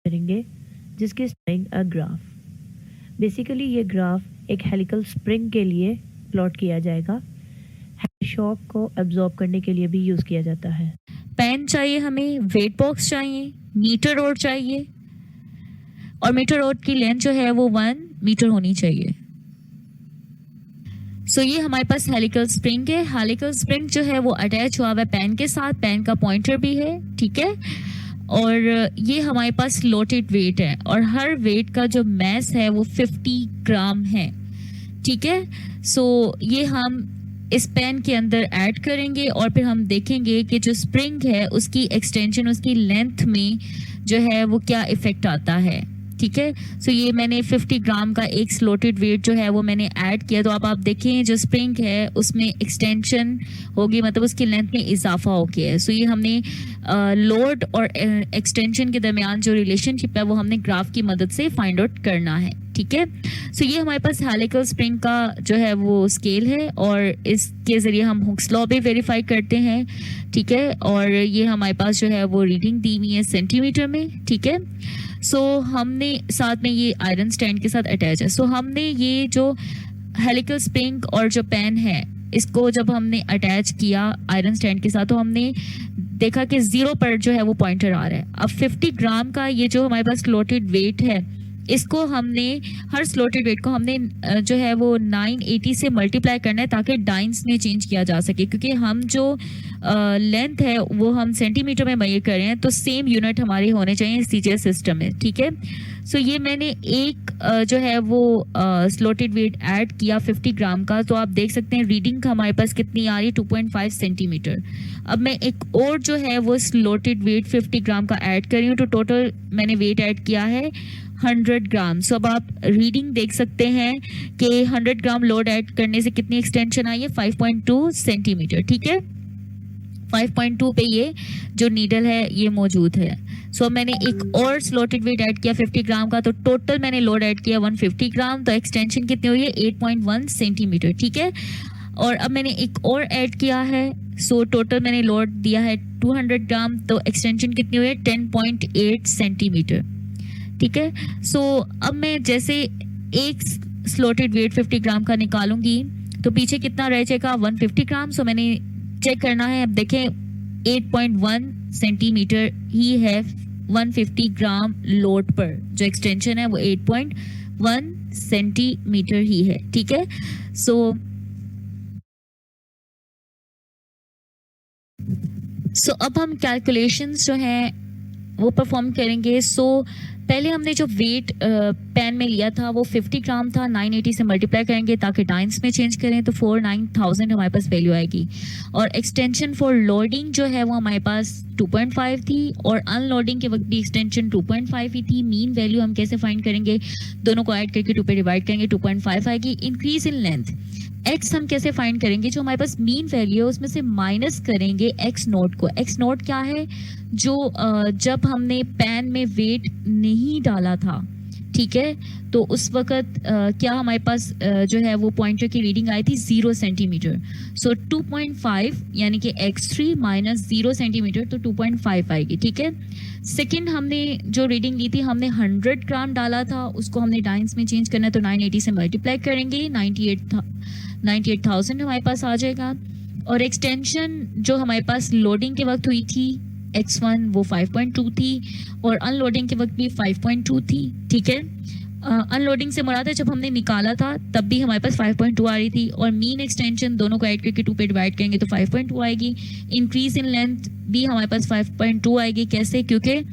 करेंगे जिसकी spring a graph. Basically ये ग्राफ एक हेलिकल स्प्रिंग के लिए प्लॉट किया जाएगा। शॉक को एब्जॉर्ब करने के लिए भी यूज किया जाता है। पेन चाहिए हमें, वेट बॉक्स चाहिए, मीटर रोड चाहिए और मीटर रोड की लेंथ जो है वो 1 मीटर होनी चाहिए। सो ये हमारे पास हेलिकल स्प्रिंग है। हेलिकल स्प्रिंग जो है वो अटैच हुआ हुआ है पेन के साथ, पेन का पॉइंटर भी है, ठीक है। और ये हमारे पास लोटेड वेट है और हर वेट का जो मैस है वो 50 ग्राम है, ठीक है। सो ये हम इस पेन के अंदर ऐड करेंगे और फिर हम देखेंगे कि जो स्प्रिंग है उसकी एक्सटेंशन, उसकी लेंथ में जो है वो क्या इफेक्ट आता है, ठीक है। सो ये मैंने 50 ग्राम का एक स्लोटेड वेट जो है वो मैंने ऐड किया। तो आप देखें जो स्प्रिंग है उसमें एक्सटेंशन होगी, मतलब उसकी लेंथ में इजाफा हो गया है। सो ये हमने लोड और एक्सटेंशन के दरमियान जो रिलेशनशिप है वो हमने ग्राफ की मदद से फाइंड आउट करना है, ठीक है। सो ये हमारे पास हेलिकल स्प्रिंग का जो है वो स्केल है और इसके ज़रिए हम हुक्स लॉ भी वेरीफाई करते हैं, ठीक है। और ये हमारे पास जो है वो रीडिंग दी हुई है सेंटीमीटर में, ठीक है। सो हमने साथ में ये आयरन स्टैंड के साथ अटैच है। सो हमने ये जो हेलिकल स्प्रिंग और जो पेन है इसको जब हमने अटैच किया आयरन स्टैंड के साथ तो हमने देखा कि 0 पर जो है वो पॉइंटर आ रहा है। अब 50 ग्राम का ये जो हमारे पास स्लोटेड वेट है इसको हमने, हर स्लोटेड वेट को हमने जो है वो 980 से मल्टीप्लाई करना है ताकि डाइंस में चेंज किया जा सके, क्योंकि हम जो लेंथ है वो हम सेंटीमीटर में मेजर कर रहे हैं तो सेम यूनिट हमारे होने चाहिए सीजीएस सिस्टम में, ठीक है। सो ये मैंने एक जो है वो स्लोटेड वेट ऐड किया 50 ग्राम का। तो आप देख सकते हैं रीडिंग हमारे पास कितनी आ रही है, 2.5 सेंटीमीटर। अब मैं एक और जो है वो स्लोटेड वेट 50 ग्राम का ऐड कर रही हूँ, तो टोटल मैंने वेट ऐड किया है 100 ग्राम। सो अब आप रीडिंग देख सकते हैं कि 100 ग्राम लोड ऐड करने से कितनी एक्सटेंशन आई है, 5.2 सेंटीमीटर, ठीक है। 5.2 पे ये जो नीडल है ये मौजूद है। सो मैंने एक और स्लोटेड वेट ऐड किया 50 ग्राम का, तो टोटल मैंने लोड ऐड किया 150 ग्राम। तो एक्सटेंशन कितनी हुई है, 8.1 सेंटीमीटर, ठीक है। और अब मैंने एक और ऐड किया है, सो टोटल मैंने लोड दिया है 200 ग्राम, तो एक्सटेंशन कितनी हुई है, 10.8 सेंटीमीटर, ठीक है। सो अब मैं जैसे एक स्लोटेड वेट 50 ग्राम का निकालूंगी तो पीछे कितना रह जाएगा, 150 ग्राम। सो मैंने चेक करना है, अब देखें 8.1 सेंटीमीटर ही है 150 ग्राम लोड पर, जो एक्सटेंशन है वो 8.1 सेंटीमीटर ही है, ठीक है। सो अब हम कैलकुलेशंस जो हैं वो परफॉर्म करेंगे। पहले हमने जो वेट पेन में लिया था वो 50 ग्राम था, 980 से मल्टीप्लाई करेंगे ताकि टाइम्स में चेंज करें तो 49,000 हमारे पास वैल्यू आएगी। और एक्सटेंशन फॉर लोडिंग जो है वो हमारे पास 2.5 थी और अनलोडिंग के वक्त भी एक्सटेंशन 2.5 ही थी। मीन वैल्यू हम कैसे फाइंड करेंगे, दोनों को ऐड करके 2 पे डिवाइड करेंगे, 2.5 आएगी। इंक्रीज इन लेंथ एक्स हम कैसे फाइंड करेंगे, जो हमारे पास मीन वैल्यू है उसमें से माइनस करेंगे एक्स नोट को। एक्स नोट क्या है, जो जब हमने पेन में वेट नहीं डाला था, ठीक है, तो उस वक्त क्या हमारे पास जो है वो पॉइंटर की रीडिंग आई थी 0 सेंटीमीटर। सो 2.5 यानी कि x3 माइनस 0 सेंटीमीटर, तो 2.5 आएगी, ठीक है। सेकंड हमने जो रीडिंग ली थी हमने 100 ग्राम डाला था, उसको हमने डाइंस में चेंज करना है तो 980 से मल्टीप्लाई करेंगे, 98,000 हमारे पास आ जाएगा। और एक्सटेंशन जो हमारे पास लोडिंग के वक्त हुई थी x1 वो 5.2 थी और अनलोडिंग के वक्त भी 5.2 थी, ठीक है। अनलोडिंग से मुराद है जब हमने निकाला था तब भी हमारे पास 5.2 आ रही थी और मीन एक्सटेंशन दोनों को ऐड करके 2 पे डिवाइड करेंगे तो 5.2 आएगी। इंक्रीज इन लेंथ भी हमारे पास 5.2 आएगी। कैसे, क्योंकि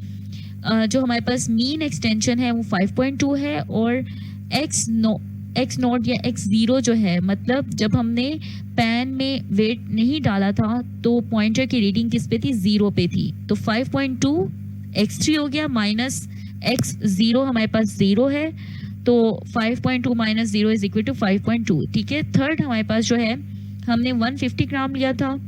जो हमारे पास मीन एक्सटेंशन है वो 5.2 है और एक्स नोट या x0 जो है, मतलब जब हमने पेन में वेट नहीं डाला था तो पॉइंटर की रीडिंग किस पे थी, 0 पे थी। तो 5.2 x3 हो गया माइनस x0 हमारे पास 0 है, तो 5.2 माइनस 0 इज इक्वल टू 5.2, ठीक है। थर्ड हमारे पास जो है हमने 150 ग्राम लिया था,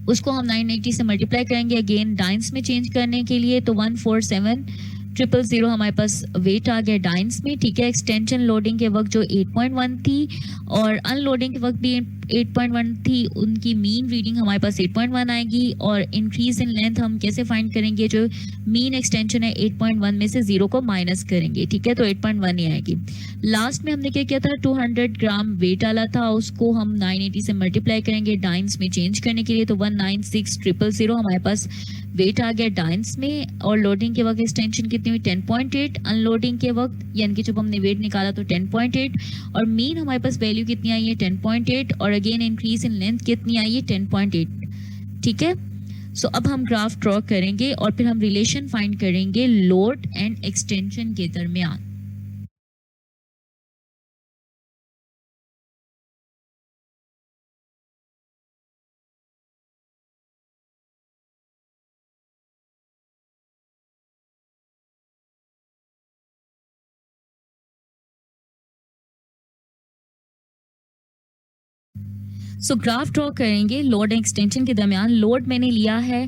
उसको हम 980 से मल्टीप्लाई करेंगे अगेन डाइंस में चेंज करने के लिए, तो 147,000 हमारे पास वेट आ गया डाइंस में, ठीक है। एक्सटेंशन लोडिंग के वक्त जो 8.1 थी और अनलोडिंग के वक्त भी 8.1 थी, उनकी मीन रीडिंग हमारे पास 8.1 आएगी। और इंक्रीज इन लेंथ हम कैसे फाइंड करेंगे, जो मीन एक्सटेंशन है 8.1 में से 0 को माइनस करेंगे, ठीक है, तो 8.1 ही आएगी। लास्ट में हमने क्या किया था, 200 ग्राम वेट डाला था, उसको हम 980 से मल्टीप्लाई करेंगे डाइंस में चेंज करने के लिए, तो 196000 हमारे पास वेट आ गया डाइंस में। और लोडिंग के वक्त एक्सटेंशन कितनी हुई, 10.8, अनलोडिंग के वक्त यानी कि जब हमने वेट निकाला तो 10.8, और मीन हमारे पास वैल्यू कितनी आई है 10.8, और अगेन इंक्रीज इन लेंथ कितनी आई है 10.8, ठीक है। सो अब हम ग्राफ ड्रॉ करेंगे और फिर हम रिलेशन फाइंड करेंगे लोड एंड एक्सटेंशन के दरमियान। सो ग्राफ ड्रॉ करेंगे लोड एंड एक्सटेंशन के दरमियान। लोड मैंने लिया है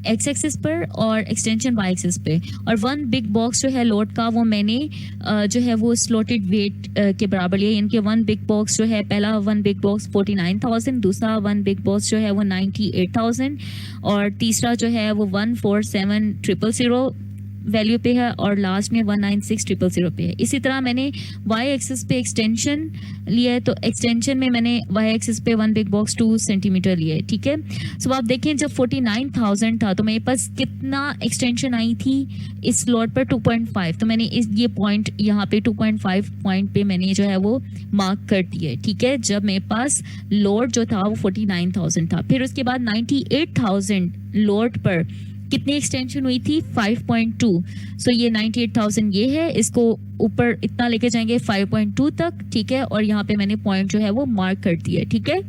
एक्स एक्सिस पर और एक्सटेंशन वाई एक्सिस पे, और वन बिग बॉक्स जो है लोड का वो मैंने जो है वो स्लॉटेड वेट के बराबर लिया, यानी कि वन बिग बॉक्स जो है, पहला वन बिग बॉक्स 49,000, दूसरा वन बिग बॉक्स जो है वो 98,000, और तीसरा जो है वो 147,000 वैल्यू पे है, और लास्ट में 196,000 पे है। इसी तरह मैंने वाई एक्सिस पे एक्सटेंशन लिया है, तो एक्सटेंशन में मैंने वाई एक्सिस पे वन बिग बॉक्स 2 सेंटीमीटर लिया है, ठीक है। सो आप देखें जब 49,000 था तो मेरे पास कितना एक्सटेंशन आई थी इस स्लॉट पर, 2.5, तो मैंने ये पॉइंट यहाँ पे 2.5 पॉइंट पे मैंने जो है वो मार्क कर दिया है, ठीक है, जब मेरे पास लोड जो था वो 49,000 था। फिर उसके बाद 98,000 लोड पर कितनी एक्सटेंशन हुई थी, 5.2। सो ये 98,000 ये है, इसको ऊपर इतना लेके जाएंगे 5.2 तक, ठीक है, और यहाँ पे मैंने पॉइंट जो है वो मार्क कर दिया, ठीक है।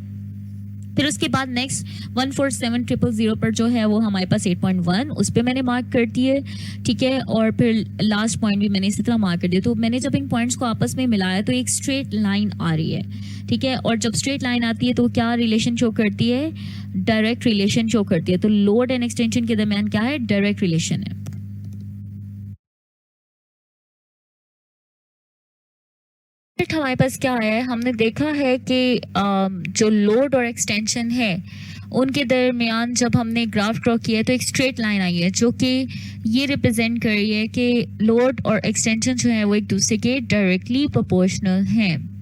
फिर उसके बाद नेक्स्ट 147,000 पर जो है वो हमारे पास 8.1, उस पर मैंने मार्क कर दिए, ठीक है, और फिर लास्ट पॉइंट भी मैंने इसी तरह मार्क कर दिया। तो मैंने जब इन पॉइंट्स को आपस में मिलाया तो एक स्ट्रेट लाइन आ रही है, ठीक है, और जब स्ट्रेट लाइन आती है तो क्या रिलेशन शो करती है, डायरेक्ट रिलेशन शो करती है। तो लोड एंड एक्सटेंशन के दरमियान क्या है, डायरेक्ट रिलेशन है। हमारे पास क्या है, हमने देखा है कि जो लोड और एक्सटेंशन है उनके दरमियान जब हमने ग्राफ ड्रॉ किया है तो एक स्ट्रेट लाइन आई है जो कि ये रिप्रेजेंट कर रही है कि लोड और एक्सटेंशन जो है वो एक दूसरे के डायरेक्टली प्रोपोर्शनल हैं।